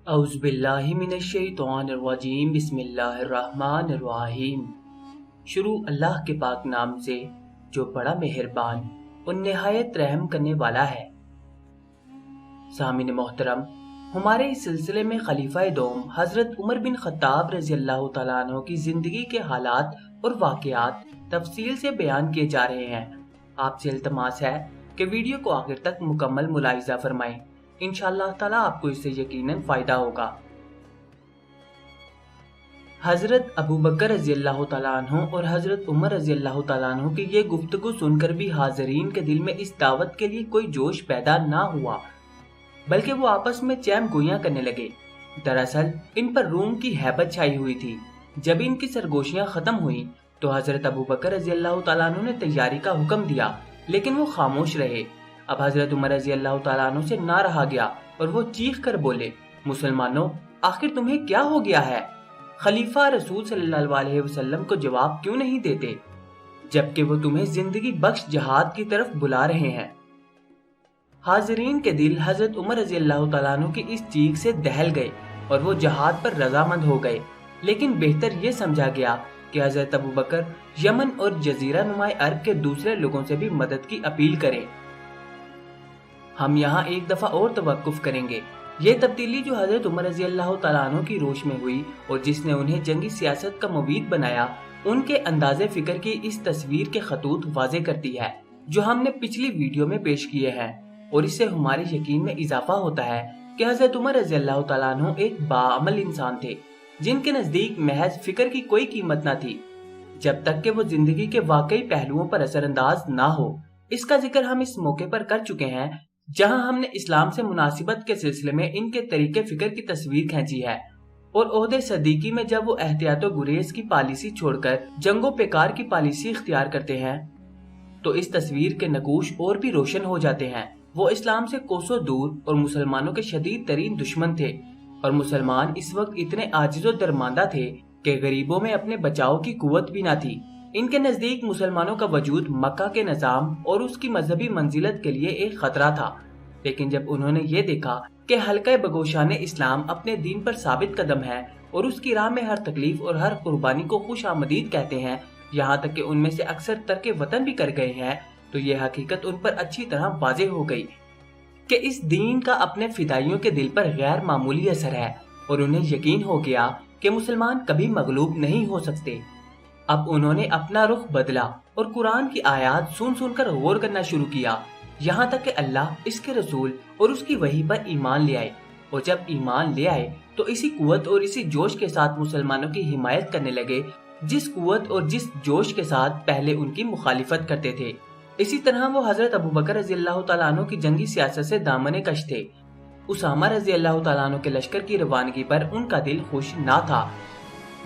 اعوذ باللہ من الشیطان الرجیم بسم اللہ الرحمن الرحیم۔ شروع اللہ کے پاک نام سے جو بڑا مہربان اور نہایت رحم کرنے والا ہے۔ سامعین محترم، ہمارے اس سلسلے میں خلیفہ دوم حضرت عمر بن خطاب رضی اللہ تعالیٰ عنہ کی زندگی کے حالات اور واقعات تفصیل سے بیان کیے جا رہے ہیں۔ آپ سے التماس ہے کہ ویڈیو کو آخر تک مکمل ملاحظہ فرمائیں، انشاءاللہ تعالیٰ آپ کو اس سے یقیناً فائدہ ہوگا۔ حضرت ابو بکر رضی اللہ تعالیٰ عنہ اور حضرت عمر رضی اللہ تعالیٰ عنہ کی یہ گفتگو سن کر بھی حاضرین کے دل میں اس دعوت کے لیے کوئی جوش پیدا نہ ہوا، بلکہ وہ آپس میں چیم گوئیاں کرنے لگے۔ دراصل ان پر روم کی ہیبت چھائی ہوئی تھی۔ جب ان کی سرگوشیاں ختم ہوئیں تو حضرت ابو بکر رضی اللہ تعالیٰ عنہ نے تیاری کا حکم دیا، لیکن وہ خاموش رہے۔ اب حضرت عمر رضی اللہ تعالیٰ عنہ سے نہ رہا گیا اور وہ چیخ کر بولے، مسلمانوں، آخر تمہیں کیا ہو گیا ہے؟ خلیفہ رسول صلی اللہ علیہ وسلم کو جواب کیوں نہیں دیتے جبکہ وہ تمہیں زندگی بخش جہاد کی طرف بلا رہے ہیں؟ حاضرین کے دل حضرت عمر رضی اللہ تعالیٰ عنہ کی اس چیخ سے دہل گئے اور وہ جہاد پر رضامند ہو گئے، لیکن بہتر یہ سمجھا گیا کہ حضرت ابو بکر یمن اور جزیرہ نما عرب کے دوسرے لوگوں سے بھی مدد کی اپیل کریں۔ ہم یہاں ایک دفعہ اور توقف کریں گے۔ یہ تبدیلی جو حضرت عمر رضی اللہ تعالیٰ عنہ کی روش میں ہوئی اور جس نے انہیں جنگی سیاست کا معید بنایا، ان کے انداز فکر کی اس تصویر کے خطوط واضح کرتی ہے جو ہم نے پچھلی ویڈیو میں پیش کیے ہیں، اور اس سے ہمارے یقین میں اضافہ ہوتا ہے کہ حضرت عمر رضی اللہ تعالیٰ عنہ ایک باعمل انسان تھے جن کے نزدیک محض فکر کی کوئی قیمت نہ تھی جب تک کہ وہ زندگی کے واقعی پہلوؤں پر اثر انداز نہ ہو۔ اس کا ذکر ہم اس موقع پر کر چکے ہیں جہاں ہم نے اسلام سے مناسبت کے سلسلے میں ان کے طریقے فکر کی تصویر کھینچی ہے، اور عہد صدیقی میں جب وہ احتیاط و گریز کی پالیسی چھوڑ کر جنگ و پیکار کی پالیسی اختیار کرتے ہیں تو اس تصویر کے نقوش اور بھی روشن ہو جاتے ہیں۔ وہ اسلام سے کوسوں دور اور مسلمانوں کے شدید ترین دشمن تھے، اور مسلمان اس وقت اتنے عاجز و درماندہ تھے کہ غریبوں میں اپنے بچاؤ کی قوت بھی نہ تھی۔ ان کے نزدیک مسلمانوں کا وجود مکہ کے نظام اور اس کی مذہبی منزلت کے لیے ایک خطرہ تھا، لیکن جب انہوں نے یہ دیکھا کہ حلقہ بگوشان اسلام اپنے دین پر ثابت قدم ہے اور اس کی راہ میں ہر تکلیف اور ہر قربانی کو خوش آمدید کہتے ہیں، یہاں تک کہ ان میں سے اکثر ترک وطن بھی کر گئے ہیں، تو یہ حقیقت ان پر اچھی طرح واضح ہو گئی کہ اس دین کا اپنے فدائیوں کے دل پر غیر معمولی اثر ہے، اور انہیں یقین ہو گیا کہ مسلمان کبھی مغلوب نہیں ہو سکتے۔ اب انہوں نے اپنا رخ بدلا اور قرآن کی آیات سن سن کر غور کرنا شروع کیا، یہاں تک کہ اللہ، اس کے رسول اور اس کی وحی پر ایمان لے آئے، اور جب ایمان لے آئے تو اسی قوت اور اسی جوش کے ساتھ مسلمانوں کی حمایت کرنے لگے جس قوت اور جس جوش کے ساتھ پہلے ان کی مخالفت کرتے تھے۔ اسی طرح وہ حضرت ابو بکر رضی اللہ تعالیٰ عنہ کی جنگی سیاست سے دامن کش تھے۔ اسامہ رضی اللہ تعالیٰ عنہ کے لشکر کی روانگی پر ان کا دل خوش نہ تھا،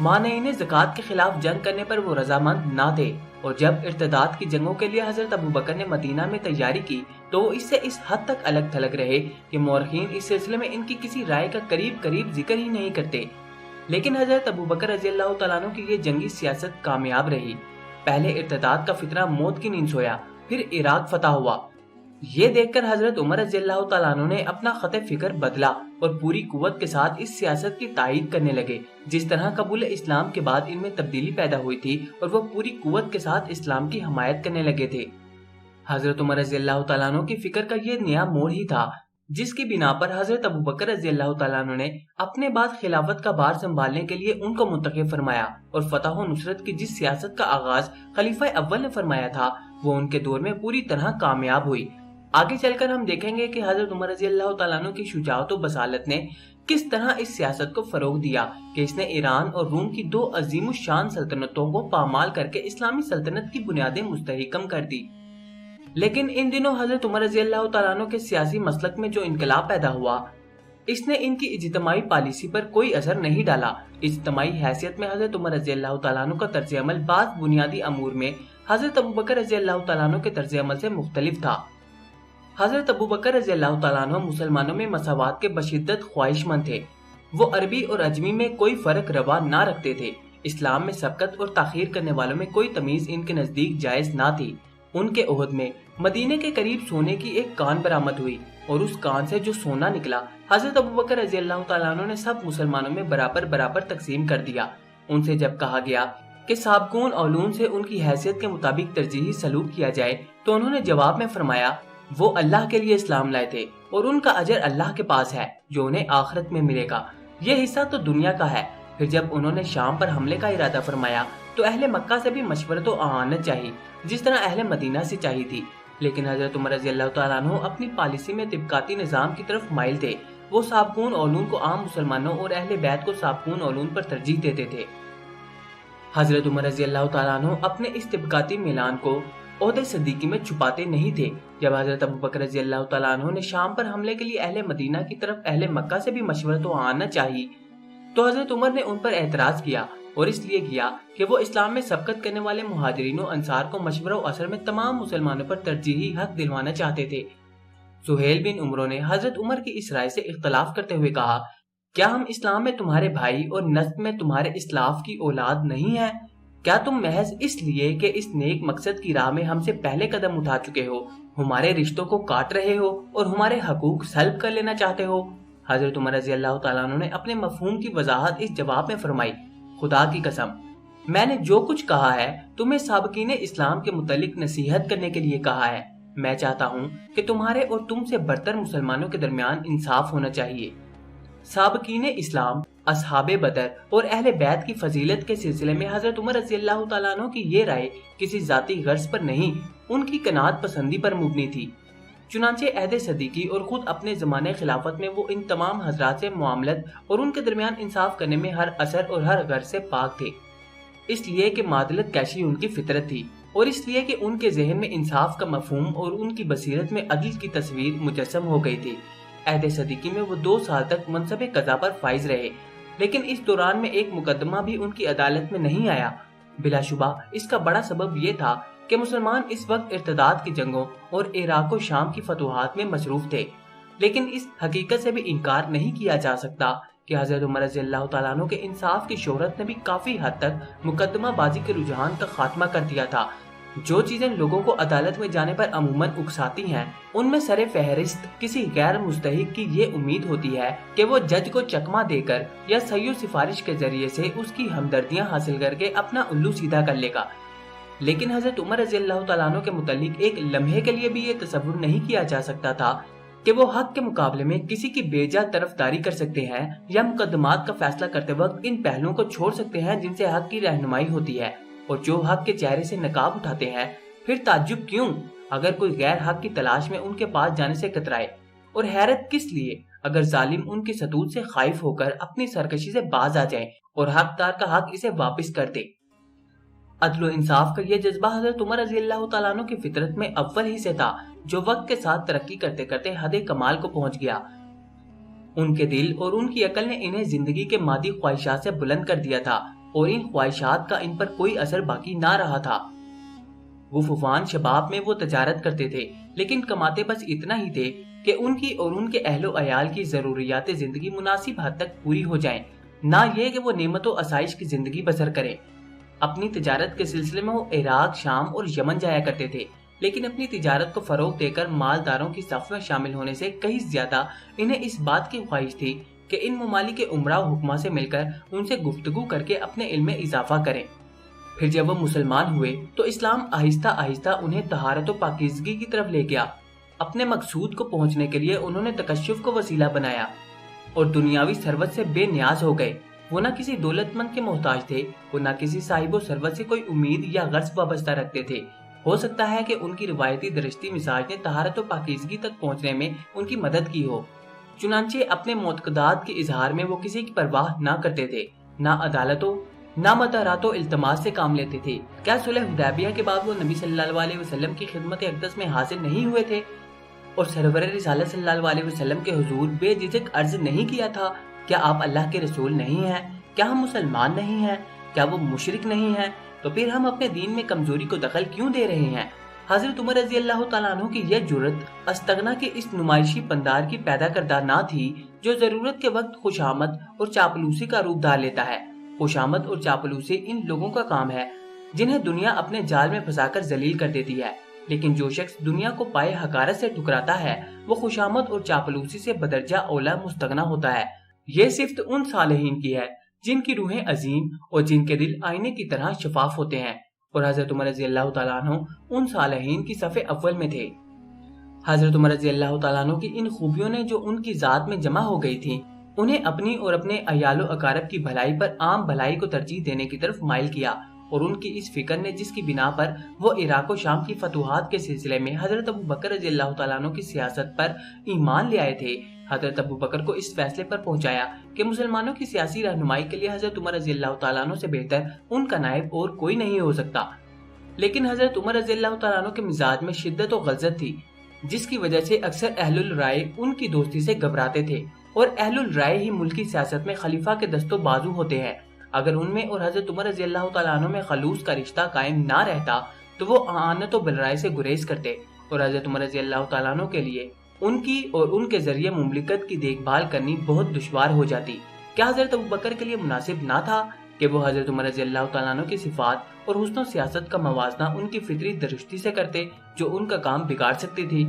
مانعین زکوٰۃ کے خلاف جنگ کرنے پر وہ رضامند نہ تھے، اور جب ارتداد کی جنگوں کے لیے حضرت ابو بکر نے مدینہ میں تیاری کی تو وہ اس سے اس حد تک الگ تھلگ رہے کہ مورخین اس سلسلے میں ان کی کسی رائے کا قریب ذکر ہی نہیں کرتے۔ لیکن حضرت ابو بکر رضی اللہ تعالیٰ عنہ کی یہ جنگی سیاست کامیاب رہی۔ پہلے ارتداد کا فتنہ موت کی نیند سویا، پھر عراق فتح ہوا۔ یہ دیکھ کر حضرت عمر رضی اللہ تعالیٰ عنہ نے اپنا خط فکر بدلا اور پوری قوت کے ساتھ اس سیاست کی تائید کرنے لگے جس طرح قبول اسلام کے بعد ان میں تبدیلی پیدا ہوئی تھی، اور وہ پوری قوت کے ساتھ اسلام کی حمایت کرنے لگے تھے۔ حضرت عمر رضی اللہ تعالیٰ عنہ کی فکر کا یہ نیا موڑ ہی تھا جس کی بنا پر حضرت ابو بکر رضی اللہ تعالیٰ عنہ نے اپنے بعد خلافت کا بار سنبھالنے کے لیے ان کو منتخب فرمایا، اور فتح و نصرت کی جس سیاست کا آغاز خلیفہ اول نے فرمایا تھا وہ ان کے دور میں پوری طرح کامیاب ہوئی۔ آگے چل کر ہم دیکھیں گے کہ حضرت عمر رضی اللہ تعالیٰ عنہ کی شجاعت و بصالت نے کس طرح اس سیاست کو فروغ دیا کہ اس نے ایران اور روم کی دو عظیم الشان سلطنتوں کو پامال کر کے اسلامی سلطنت کی بنیادیں مستحکم کر دی۔ لیکن ان دنوں حضرت عمر رضی اللہ تعالیٰ عنہ کے سیاسی مسلک میں جو انقلاب پیدا ہوا، اس نے ان کی اجتماعی پالیسی پر کوئی اثر نہیں ڈالا۔ اجتماعی حیثیت میں حضرت عمر رضی اللہ تعالیٰ عنہ کا طرز عمل بعض بنیادی امور میں حضرت ابو بکر رضی اللہ تعالیٰ عنہ کے طرز عمل سے مختلف تھا۔ حضرت ابو بکر رضی اللہ تعالیٰ عنہ مسلمانوں میں مساوات کے بشدت خواہش مند تھے۔ وہ عربی اور عجمی میں کوئی فرق روا نہ رکھتے تھے۔ اسلام میں سبقت اور تاخیر کرنے والوں میں کوئی تمیز ان کے نزدیک جائز نہ تھی۔ ان کے عہد میں مدینے کے قریب سونے کی ایک کان برآمد ہوئی اور اس کان سے جو سونا نکلا حضرت ابوبکر رضی اللہ تعالیٰ عنہ نے سب مسلمانوں میں برابر برابر تقسیم کر دیا۔ ان سے جب کہا گیا کہ سابقون علوم سے ان کی حیثیت کے مطابق ترجیحی سلوک کیا جائے تو انہوں نے جواب میں فرمایا وہ اللہ کے لیے اسلام لائے تھے اور ان کا اجر اللہ کے پاس ہے جو انہیں آخرت میں ملے گا، یہ حصہ تو دنیا کا ہے۔ پھر جب انہوں نے شام پر حملے کا ارادہ فرمایا تو اہل مکہ سے بھی مشورت و اعانت چاہی جس طرح اہل مدینہ سے چاہی تھی، لیکن حضرت عمر رضی اللہ تعالیٰ عنہ اپنی پالیسی میں طبقاتی نظام کی طرف مائل تھے۔ وہ سابقون علوم کو عام مسلمانوں اور اہل بیت کو سابقون علوم پر ترجیح دیتے تھے۔ حضرت عمر رضی اللہ تعالیٰ عنہ اپنے اس طبقاتی میلان کو عہد صدیقی میں چھپاتے نہیں تھے۔ جب حضرت ابوبکر رضی اللہ تعالیٰ عنہ نے شام پر حملے کے لیے اہل مدینہ کی طرف اہل مکہ سے بھی مشورت و اعانت چاہی تو حضرت عمر نے ان پر اعتراض کیا، اور اس لیے کیا کہ وہ اسلام میں سبقت کرنے والے مہاجرین و انصار کو مشورہ و اثر میں تمام مسلمانوں پر ترجیحی حق دلوانا چاہتے تھے۔ سہیل بن عمرو نے حضرت عمر کی اس رائے سے اختلاف کرتے ہوئے کہا، کیا ہم اسلام میں تمہارے بھائی اور نسب میں تمہارے اسلاف کی اولاد نہیں ہیں؟ کیا تم محض اس لیے کہ اس نیک مقصد کی راہ میں ہم سے پہلے قدم اٹھا چکے ہو ہمارے رشتوں کو کاٹ رہے ہو اور ہمارے حقوق سلب کر لینا چاہتے ہو؟ حضرت عمر رضی اللہ تعالیٰ عنہ نے اپنے مفہوم کی وضاحت اس جواب میں فرمائی، خدا کی قسم میں نے جو کچھ کہا ہے تمہیں سابقین اسلام کے متعلق نصیحت کرنے کے لیے کہا ہے۔ میں چاہتا ہوں کہ تمہارے اور تم سے برتر مسلمانوں کے درمیان انصاف ہونا چاہیے۔ سابقین اسلام، اصحاب بدر اور اہل بیت کی فضیلت کے سلسلے میں حضرت عمر رضی اللہ تعالیٰ عنہ کی یہ رائے کسی ذاتی غرض پر نہیں، ان کی قناعت پسندی پر مبنی تھی۔ چنانچہ عہد صدیقی اور خود اپنے زمانے خلافت میں وہ ان تمام حضرات سے معاملت اور ان کے درمیان انصاف کرنے میں ہر اثر اور ہر غرض سے پاک تھے، اس لیے کہ معدلت کشی ان کی فطرت تھی، اور اس لیے کہ ان کے ذہن میں انصاف کا مفہوم اور ان کی بصیرت میں عدل کی تصویر مجسم ہو گئی تھی۔ عہد صدیقی میں وہ 2 سال تک منصب قضا پر فائز رہے، لیکن اس دوران میں ایک مقدمہ بھی ان کی عدالت میں نہیں آیا۔ بلا شبہ اس کا بڑا سبب یہ تھا کہ مسلمان اس وقت ارتداد کی جنگوں اور عراق و شام کی فتوحات میں مصروف تھے، لیکن اس حقیقت سے بھی انکار نہیں کیا جا سکتا کہ حضرت عمر رضی اللہ تعالیٰ عنہ کے انصاف کی شہرت نے بھی کافی حد تک مقدمہ بازی کے رجحان کا خاتمہ کر دیا تھا۔ جو چیزیں لوگوں کو عدالت میں جانے پر عموماً اکساتی ہیں، ان میں سر فہرست کسی غیر مستحق کی یہ امید ہوتی ہے کہ وہ جج کو چکمہ دے کر یا سعی و سفارش کے ذریعے سے اس کی ہمدردیاں حاصل کر کے اپنا الو سیدھا کر لے گا۔ لیکن حضرت عمر رضی اللہ تعالیٰ عنہ کے متعلق ایک لمحے کے لیے بھی یہ تصور نہیں کیا جا سکتا تھا کہ وہ حق کے مقابلے میں کسی کی بے جا طرفداری کر سکتے ہیں یا مقدمات کا فیصلہ کرتے وقت ان پہلوؤں کو چھوڑ سکتے ہیں جن سے حق کی رہنمائی ہوتی ہے، اور جو حق کے چہرے سے نقاب اٹھاتے ہیں۔ پھر تعجب کیوں اگر کوئی غیر حق کی تلاش میں ان کے پاس جانے سے کترائے، اور حیرت کس لیے اگر ظالم ان کی سطوت سے خائف ہو کر اپنی سرکشی سے باز آ جائے اور حقدار کا حق اسے واپس کر دے۔ عدل و انصاف کا یہ جذبہ حضرت عمر رضی اللہ تعالیٰ عنہ کی فطرت میں اول ہی سے تھا، جو وقت کے ساتھ ترقی کرتے کرتے حد کمال کو پہنچ گیا۔ ان کے دل اور ان کی عقل نے انہیں زندگی کے مادی خواہشات سے بلند کر دیا تھا، اور ان خواہشات کا ان پر کوئی اثر باقی نہ رہا تھا۔ وہ فوفان شباب میں وہ تجارت کرتے تھے، لیکن کماتے بس اتنا ہی تھے کہ ان کی اور ان کے اہل و عیال کی ضروریات زندگی مناسب حد تک پوری ہو جائیں، نہ یہ کہ وہ نعمت و آسائش کی زندگی بسر کریں۔ اپنی تجارت کے سلسلے میں وہ عراق، شام اور یمن جایا کرتے تھے، لیکن اپنی تجارت کو فروغ دے کر مالداروں کی صف میں شامل ہونے سے کہیں زیادہ انہیں اس بات کی خواہش تھی کہ ان ممالک کے عمراء و حکماء سے مل کر ان سے گفتگو کر کے اپنے علم میں اضافہ کریں۔ پھر جب وہ مسلمان ہوئے تو اسلام آہستہ آہستہ انہیں طہارت و پاکیزگی کی طرف لے گیا۔ اپنے مقصود کو پہنچنے کے لیے انہوں نے تکشف کو وسیلہ بنایا اور دنیاوی ثروت سے بے نیاز ہو گئے۔ وہ نہ کسی دولت مند کے محتاج تھے، وہ نہ کسی صاحب و ثروت سے کوئی امید یا غرض وابستہ رکھتے تھے۔ ہو سکتا ہے کہ ان کی روایتی درشتی مزاج نے طہارت و پاکیزگی تک پہنچنے میں ان کی مدد کی ہو، چنانچہ اپنے معتقدات کے اظہار میں وہ کسی کی پرواہ نہ کرتے تھے، نہ عدالتوں نہ مدارات و التماس سے کام لیتے تھے۔ کیا صلح حدیبیہ کے بعد وہ نبی صلی اللہ علیہ وسلم کی خدمت اقدس میں حاضر نہیں ہوئے تھے اور سرور رسالت صلی اللہ علیہ وسلم کے حضور بے جھجک عرض نہیں کیا تھا، کیا آپ اللہ کے رسول نہیں ہیں؟ کیا ہم مسلمان نہیں ہیں؟ کیا وہ مشرک نہیں ہیں؟ تو پھر ہم اپنے دین میں کمزوری کو دخل کیوں دے رہے ہیں؟ حضرت عمر رضی اللہ تعالیٰ عنہ کی یہ جرأت استغنا کے اس نمائشی پندار کی پیدا کردہ نہ تھی جو ضرورت کے وقت خوشامد اور چاپلوسی کا روپ دھار لیتا ہے۔ خوشامد اور چاپلوسی ان لوگوں کا کام ہے جنہیں دنیا اپنے جال میں پھنسا کر ذلیل کر دیتی ہے، لیکن جو شخص دنیا کو پائے حقارت سے ٹکراتا ہے وہ خوشامد اور چاپلوسی سے بدرجہ اولا مستغنا ہوتا ہے۔ یہ صفت ان صالحین کی ہے جن کی روحیں عظیم اور جن کے دل آئینے کی طرح شفاف ہوتے ہیں، اور حضرت عمر رضی اللہ تعالیٰ عنہ ان صالحین کی صف اول میں تھے۔ حضرت عمر رضی اللہ تعالیٰ عنہ کی ان خوبیوں نے جو ان کی ذات میں جمع ہو گئی تھی انہیں اپنی اور اپنے عیال و اقارب کی بھلائی پر عام بھلائی کو ترجیح دینے کی طرف مائل کیا، اور ان کی اس فکر نے جس کی بنا پر وہ عراق و شام کی فتوحات کے سلسلے میں حضرت ابو بکر رضی اللہ تعالیٰ عنہ کی سیاست پر ایمان لے آئے تھے، حضرت ابو بکر کو اس فیصلے پر پہنچایا کہ مسلمانوں کی سیاسی رہنمائی کے لیے حضرت عمر رضی اللہ تعالیٰ عنہ سے بہتر ان کا نائب اور کوئی نہیں ہو سکتا۔ لیکن حضرت عمر رضی اللہ تعالیٰ عنہ کے مزاج میں شدت و غلظت تھی، جس کی وجہ سے اکثر اہل الرائے ان کی دوستی سے گھبراتے تھے، اور اہل الرائے ہی ملکی سیاست میں خلیفہ کے دست و بازو ہوتے ہیں۔ اگر ان میں اور حضرت عمر رضی اللہ تعالیٰ عنہ میں خلوص کا رشتہ قائم نہ رہتا تو وہ اعانت و بالرائے سے گریز کرتے، اور حضرت عمر رضی اللہ تعالیٰ عنہ کے لیے ان کی اور ان کے ذریعے مملکت کی دیکھ بھال کرنی بہت دشوار ہو جاتی۔ کیا حضرت ابو بکر کے لیے مناسب نہ تھا کہ وہ حضرت عمر رضی اللہ تعالیٰ عنہ کی صفات اور حسن و سیاست کا موازنہ ان کی فطری درستی سے کرتے جو ان کا کام بگاڑ سکتی تھی،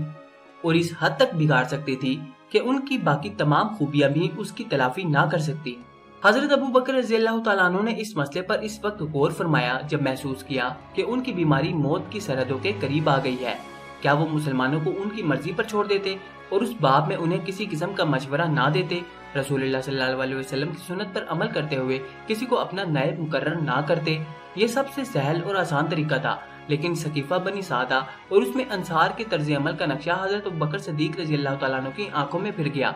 اور اس حد تک بگاڑ سکتی تھی کہ ان کی باقی تمام خوبیاں بھی اس کی تلافی نہ کر سکتی۔ حضرت ابو بکر رضی اللہ تعالیٰ عنہ نے اس مسئلے پر اس وقت غور فرمایا جب محسوس کیا کہ ان کی بیماری موت کی سرحدوں کے قریب آ گئی ہے۔ کیا وہ مسلمانوں کو ان کی مرضی پر چھوڑ دیتے اور اس باب میں انہیں کسی قسم کا مشورہ نہ دیتے؟ رسول اللہ صلی اللہ علیہ وسلم کی سنت پر عمل کرتے ہوئے کسی کو اپنا نائب مقرر نہ کرتے؟ یہ سب سے سہل اور آسان طریقہ تھا، لیکن ثقیفہ بنی سعدہ اور اس میں انصار کے طرز عمل کا نقشہ حضرت ابوبکر صدیق رضی اللہ تعالیٰ عنہ کی آنکھوں میں پھر گیا۔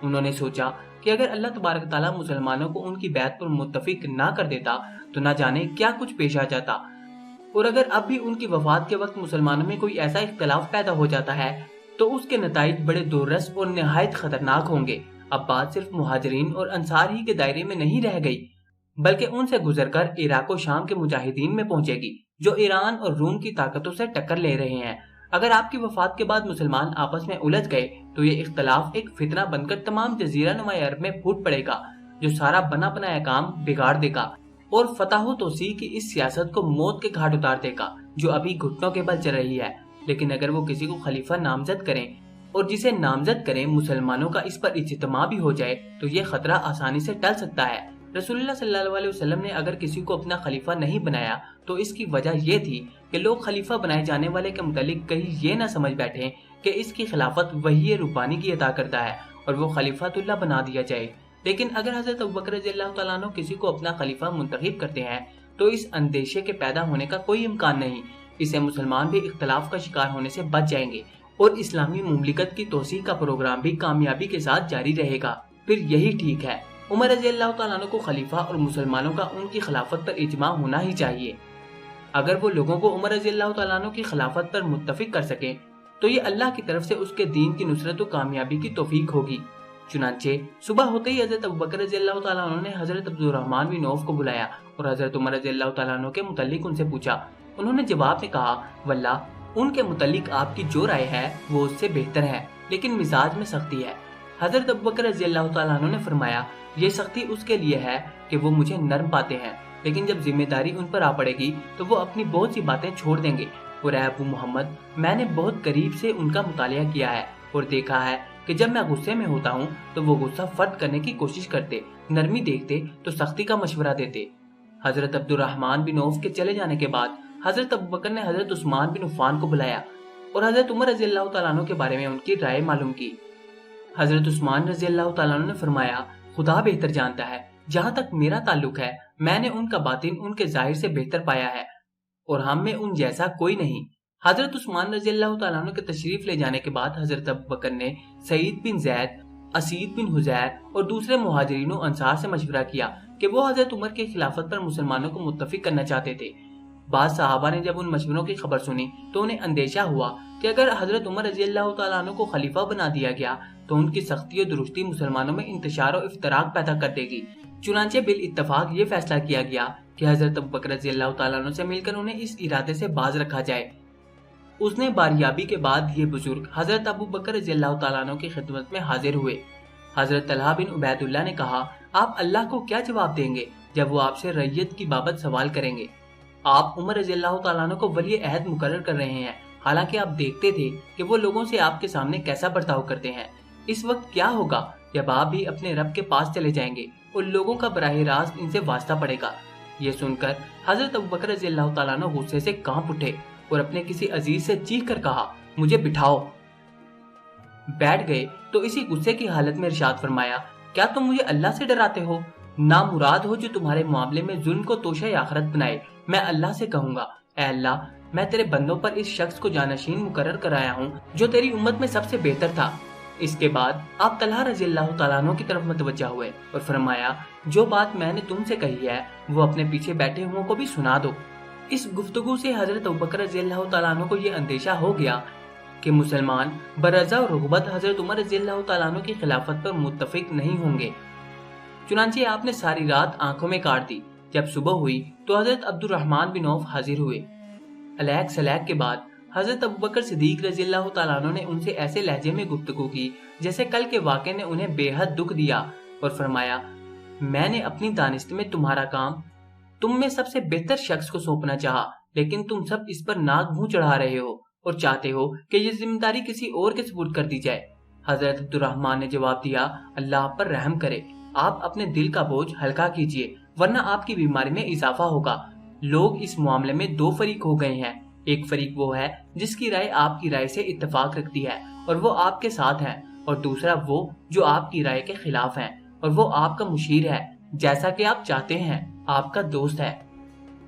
انہوں نے سوچا کہ اگر اللہ تبارک تعالیٰ مسلمانوں کو ان کی بیعت پر متفق نہ کر دیتا تو نہ جانے کیا کچھ پیش آ جاتا، اور اگر اب بھی ان کی وفات کے وقت مسلمانوں میں کوئی ایسا اختلاف پیدا ہو جاتا ہے تو اس کے نتائج بڑے دوررس اور نہایت خطرناک ہوں گے۔ اب بات صرف مہاجرین اور انصار ہی کے دائرے میں نہیں رہ گئی، بلکہ ان سے گزر کر عراق و شام کے مجاہدین میں پہنچے گی جو ایران اور روم کی طاقتوں سے ٹکر لے رہے ہیں۔ اگر آپ کی وفات کے بعد مسلمان آپس میں الجھ گئے تو یہ اختلاف ایک فتنہ بن کر تمام جزیرہ نما عرب میں پھوٹ پڑے گا، جو سارا بنا بنایا کام بگاڑ دے گا اور فتح و توسیع کی اس سیاست کو موت کے گھاٹ اتار دے گا جو ابھی گھٹنوں کے بل چل رہی ہے۔ لیکن اگر وہ کسی کو خلیفہ نامزد کریں اور جسے نامزد کریں مسلمانوں کا اس پر اجتماع بھی ہو جائے تو یہ خطرہ آسانی سے ٹل سکتا ہے۔ رسول اللہ صلی اللہ علیہ وسلم نے اگر کسی کو اپنا خلیفہ نہیں بنایا تو اس کی وجہ یہ تھی کہ لوگ خلیفہ بنائے جانے والے کے متعلق کہیں یہ نہ سمجھ بیٹھیں کہ اس کی خلافت وحی ربانی کی عطا کرتا ہے اور وہ خلیفۃ اللہ بنا دیا جائے۔ لیکن اگر حضرت ابوبکر رضی اللہ تعالیٰ عنہ کسی کو اپنا خلیفہ منتخب کرتے ہیں تو اس اندیشے کے پیدا ہونے کا کوئی امکان نہیں، اسے مسلمان بھی اختلاف کا شکار ہونے سے بچ جائیں گے اور اسلامی مملکت کی توسیع کا پروگرام بھی کامیابی کے ساتھ جاری رہے گا۔ پھر یہی ٹھیک ہے، عمر رضی اللہ تعالیٰ عنہ کو خلیفہ اور مسلمانوں کا ان کی خلافت پر اجماع ہونا ہی چاہیے۔ اگر وہ لوگوں کو عمر رضی اللہ تعالیٰ عنہ کی خلافت پر متفق کر سکیں تو یہ اللہ کی طرف سے اس کے دین کی نصرت و کامیابی کی توفیق ہوگی۔ چنانچہ صبح ہوتے ہی حضرت ابوبکر رضی اللہ تعالیٰ عنہ نے حضرت عبد الرحمن بن عوف کو بلایا اور حضرت عمر رضی اللہ تعالیٰ عنہ کے متعلق ان سے پوچھا۔ انہوں نے جواب میں کہا، واللہ ان کے متعلق آپ کی جو رائے ہے وہ اس سے بہتر ہے، لیکن مزاج میں سختی ہے۔ حضرت ابوبکر رضی اللہ تعالیٰ عنہ نے فرمایا، یہ سختی اس کے لیے ہے کہ وہ مجھے نرم پاتے ہیں، لیکن جب ذمہ داری ان پر آ پڑے گی تو وہ اپنی بہت سی باتیں چھوڑ دیں گے۔ اور اے ابو محمد، میں نے بہت قریب سے ان کا مطالعہ کیا ہے اور دیکھا ہے کہ جب میں غصے میں ہوتا ہوں تو وہ غصہ فرد کرنے کی کوشش کرتے، نرمی دیکھتے تو سختی کا مشورہ دیتے۔ حضرت عبد الرحمن بن عوف کے چلے جانے کے بعد حضرت ابوبکر نے حضرت عثمان بن عفان کو بلایا اور حضرت عمر رضی اللہ تعالیٰ عنہ کے بارے میں ان کی رائے معلوم کی۔ حضرت عثمان رضی اللہ تعالیٰ عنہ نے فرمایا، خدا بہتر جانتا ہے، جہاں تک میرا تعلق ہے میں نے ان کا باطن ان کے ظاہر سے بہتر پایا ہے اور ہم میں ان جیسا کوئی نہیں۔ حضرت عثمان رضی اللہ تعالیٰ عنہ کے تشریف لے جانے کے بعد حضرت ابوبکر نے سعید بن زید، اسید بن حذیر اور دوسرے مہاجرین و انصار سے مشورہ کیا کہ وہ حضرت عمر کی خلافت پر مسلمانوں کو متفق کرنا چاہتے تھے۔ بعض صحابہ نے جب ان مشوروں کی خبر سنی تو انہیں اندیشہ ہوا کہ اگر حضرت عمر رضی اللہ تعالیٰ عنہ کو خلیفہ بنا دیا گیا تو ان کی سختی و درستی مسلمانوں میں انتشار و افتراق پیدا کر دے گی۔ چنانچہ بالاتفاق یہ فیصلہ کیا گیا کہ حضرت ابوبکر رضی اللہ تعالیٰ عنہ سے مل کر انہیں اس ارادے سے باز رکھا جائے۔ اس نے باریابی کے بعد یہ بزرگ حضرت ابوبکر رضی اللہ تعالیٰ عنہ کی خدمت میں حاضر ہوئے۔ حضرت طلحہ بن عبید اللہ نے کہا، آپ اللہ کو کیا جواب دیں گے جب وہ آپ سے رعیت کی بابت سوال کریں گے؟ آپ عمر رضی اللہ تعالیٰ عنہ کو ولی عہد مقرر کر رہے ہیں حالانکہ آپ دیکھتے تھے کہ وہ لوگوں سے آپ کے سامنے کیسا برتاؤ کرتے ہیں۔ اس وقت کیا ہوگا جب آپ بھی اپنے رب کے پاس چلے جائیں گے اور لوگوں کا براہ راست ان سے واسطہ پڑے گا۔ یہ سن کر حضرت ابوبکر رضی اللہ تعالیٰ عنہ غصے سے کانپ اٹھے اور اپنے کسی عزیز سے چیخ کر کہا، مجھے بٹھاؤ۔ بیٹھ گئے تو اسی غصے کی حالت میں ارشاد فرمایا، کیا تم مجھے اللہ سے ڈراتے ہو؟ نامراد ہو جو تمہارے معاملے میں ظلم کو توشہ آخرت بنائے۔ میں اللہ سے کہوں گا، اے اللہ، میں تیرے بندوں پر اس شخص کو جانشین مقرر کرایا ہوں جو تیری امت میں سب سے بہتر تھا۔ اس کے بعد آپ طلحہ رضی اللہ تعالیٰ عنہ کی طرف متوجہ ہوئے اور فرمایا، جو بات میں نے تم سے کہی ہے وہ اپنے پیچھے بیٹھے ہوں کو بھی سنا دو۔ اس گفتگو سے حضرت ابوبکر رضی اللہ تعالیٰ عنہ کو یہ اندیشہ ہو گیا کہ مسلمان برضا اور رغبت حضرت عمر رضی اللہ تعالیٰ عنہ کی خلافت پر متفق نہیں ہوں گے۔ چنانچہ آپ نے ساری رات آنکھوں میں کاٹ دی۔ جب صبح ہوئی تو حضرت عبد الرحمن بن عوف حاضر ہوئے۔ علیق سلیق کے بعد حضرت ابوبکر صدیق رضی اللہ تعالیٰ عنہ نے ان سے ایسے لہجے میں گفتگو کی جیسے کل کے واقعے نے انہیں بے حد دکھ دیا، اور فرمایا، میں نے اپنی دانست میں تمہارا کام تم میں سب سے بہتر شخص کو سونپنا چاہا، لیکن تم سب اس پر ناک منہ چڑھا رہے ہو اور چاہتے ہو کہ یہ ذمہ داری کسی اور کے سپرد کر دی جائے۔ حضرت عبد الرحمن نے جواب دیا، اللہ آپ پر رحم کرے، آپ اپنے دل کا بوجھ ہلکا کیجئے ورنہ آپ کی بیماری میں اضافہ ہوگا۔ لوگ اس معاملے میں دو فریق ہو گئے ہیں، ایک فریق وہ ہے جس کی رائے آپ کی رائے سے اتفاق رکھتی ہے اور وہ آپ کے ساتھ ہے، اور دوسرا وہ جو آپ کی رائے کے خلاف ہے اور وہ آپ کا مشیر ہے، جیسا کہ آپ چاہتے ہیں، آپ کا دوست ہے۔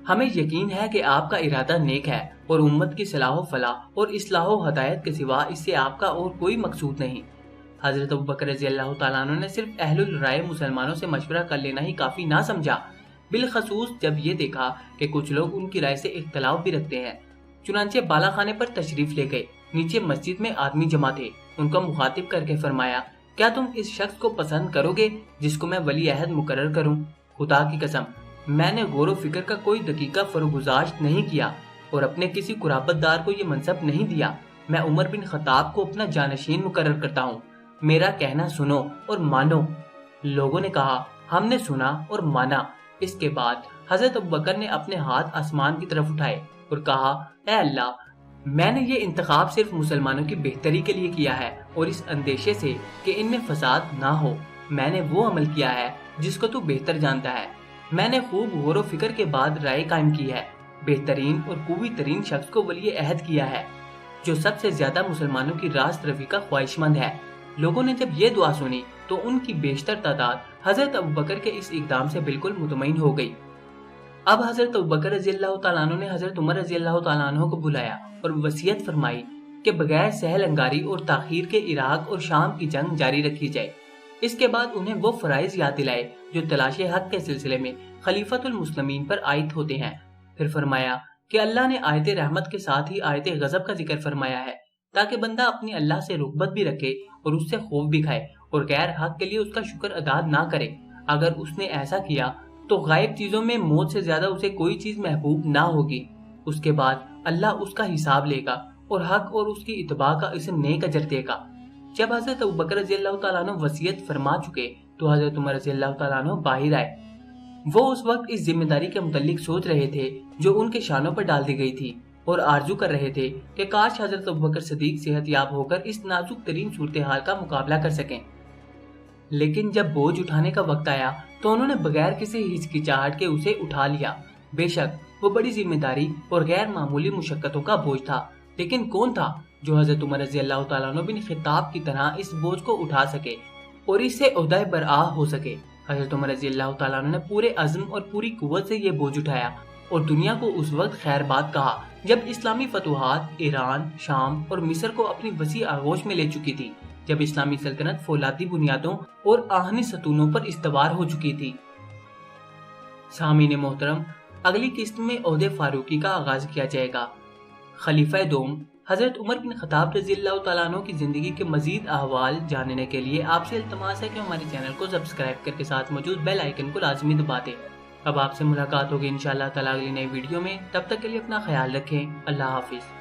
ہمیں یقین ہے کہ آپ کا ارادہ نیک ہے اور امت کی صلاح و فلاح اور اصلاح و ہدایت کے سوا اس سے آپ کا اور کوئی مقصود نہیں۔ حضرت ابوبکر رضی اللہ تعالیٰ عنہ نے صرف اہل الرائے مسلمانوں سے مشورہ کر لینا ہی کافی نہ سمجھا، بالخصوص جب یہ دیکھا کہ کچھ لوگ ان کی رائے سے اختلاف بھی رکھتے ہیں۔ چنانچہ بالا خانے پر تشریف لے گئے۔ نیچے مسجد میں آدمی جمع تھے، ان کو مخاطب کر کے فرمایا، کیا تم اس شخص کو پسند کرو گے جس کو میں ولی عہد مقرر کروں؟ خدا کی قسم، میں نے غور و فکر کا کوئی دقیقہ فروگزاشت نہیں کیا اور اپنے کسی قرابت دار کو یہ منصب نہیں دیا۔ میں عمر بن خطاب کو اپنا جانشین مقرر کرتا ہوں، میرا کہنا سنو اور مانو۔ لوگوں نے کہا، ہم نے سنا اور مانا۔ اس کے بعد حضرت ابوبکر نے اپنے ہاتھ آسمان کی طرف اٹھائے اور کہا، اے اللہ، میں نے یہ انتخاب صرف مسلمانوں کی بہتری کے لیے کیا ہے اور اس اندیشے سے کہ ان میں فساد نہ ہو۔ میں نے وہ عمل کیا ہے جس کو تو بہتر جانتا ہے۔ میں نے خوب غور و فکر کے بعد رائے قائم کی ہے، بہترین اور قوی ترین شخص کو ولی عہد کیا ہے جو سب سے زیادہ مسلمانوں کی راست روی کا خواہش مند ہے۔ لوگوں نے جب یہ دعا سنی تو ان کی بیشتر تعداد حضرت ابوبکر کے اس اقدام سے بالکل مطمئن ہو گئی۔ اب حضرت ابوبکر رضی اللہ تعالیٰ عنہ نے حضرت عمر رضی اللہ تعالیٰ عنہ کو بلایا اور وصیت فرمائی کہ بغیر سہل انگاری اور تاخیر کے عراق اور شام کی جنگ جاری رکھی جائے۔ اس کے بعد انہیں وہ فرائض یاد دلائے جو تلاش حق کے سلسلے میں خلیفۃ المسلمین پر عائد ہوتے ہیں۔ پھر فرمایا کہ اللہ نے آیت رحمت کے ساتھ ہی آیت غضب کا ذکر فرمایا ہے تاکہ بندہ اپنی اللہ سے رغبت بھی رکھے اور اس سے خوف بھی کھائے اور غیر حق کے لیے اس کا شکر ادا نہ کرے۔ اگر اس نے ایسا کیا تو غائب چیزوں میں موت سے زیادہ اسے کوئی چیز محبوب نہ ہوگی۔ اس کے بعد اللہ اس کا حساب لے گا اور حق اور اس کی اتباع کا اسے نیک اجر دے گا۔ جب حضرت ابوبکر رضی اللہ تعالیٰ عنہ وصیت فرما چکے تو حضرت عمر رضی اللہ تعالیٰ عنہ باہر آئے۔ وہ اس وقت اس ذمہ داری کے متعلق سوچ رہے تھے جو ان کے شانوں پر ڈال دی گئی تھی اور آرزو کر رہے تھے کہ کاش حضرت ابوبکر صدیق صحت یاب ہو کر اس نازک ترین صورتحال کا مقابلہ کر سکیں۔ لیکن جب بوجھ اٹھانے کا وقت آیا تو انہوں نے بغیر کسی ہچکچاہٹ کے اسے اٹھا لیا۔ بے شک وہ بڑی ذمہ داری اور غیر معمولی مشقتوں کا بوجھ تھا، لیکن کون تھا جو حضرت عمر رضی اللہ تعالیٰ عنہ بن خطاب کی طرح اس بوجھ کو اٹھا سکے اور اس سے عہدہ برآ ہو سکے؟ حضرت عمر رضی اللہ تعالیٰ عنہ نے پورے عزم اور پوری قوت سے یہ بوجھ اٹھایا اور دنیا کو اس وقت خیر بات کہا جب اسلامی فتوحات ایران، شام اور مصر کو اپنی وسیع آغوش میں لے چکی تھی، جب اسلامی سلطنت فولادی بنیادوں اور آہنی ستونوں پر استوار ہو چکی تھی۔ سامعین محترم، اگلی قسط میں عہد فاروقی کا آغاز کیا جائے گا۔ خلیفہ دوم حضرت عمر بن خطاب رضی اللہ تعالیٰ عنہ کی زندگی کے مزید احوال جاننے کے لیے آپ سے التماس ہے کہ ہمارے چینل کو سبسکرائب کر کے ساتھ موجود بیل آئیکن کو لازمی دبا دیں۔ اب آپ سے ملاقات ہوگی انشاءاللہ تعالیٰ اگلی نئی ویڈیو میں، تب تک کے لیے اپنا خیال رکھیں۔ اللہ حافظ۔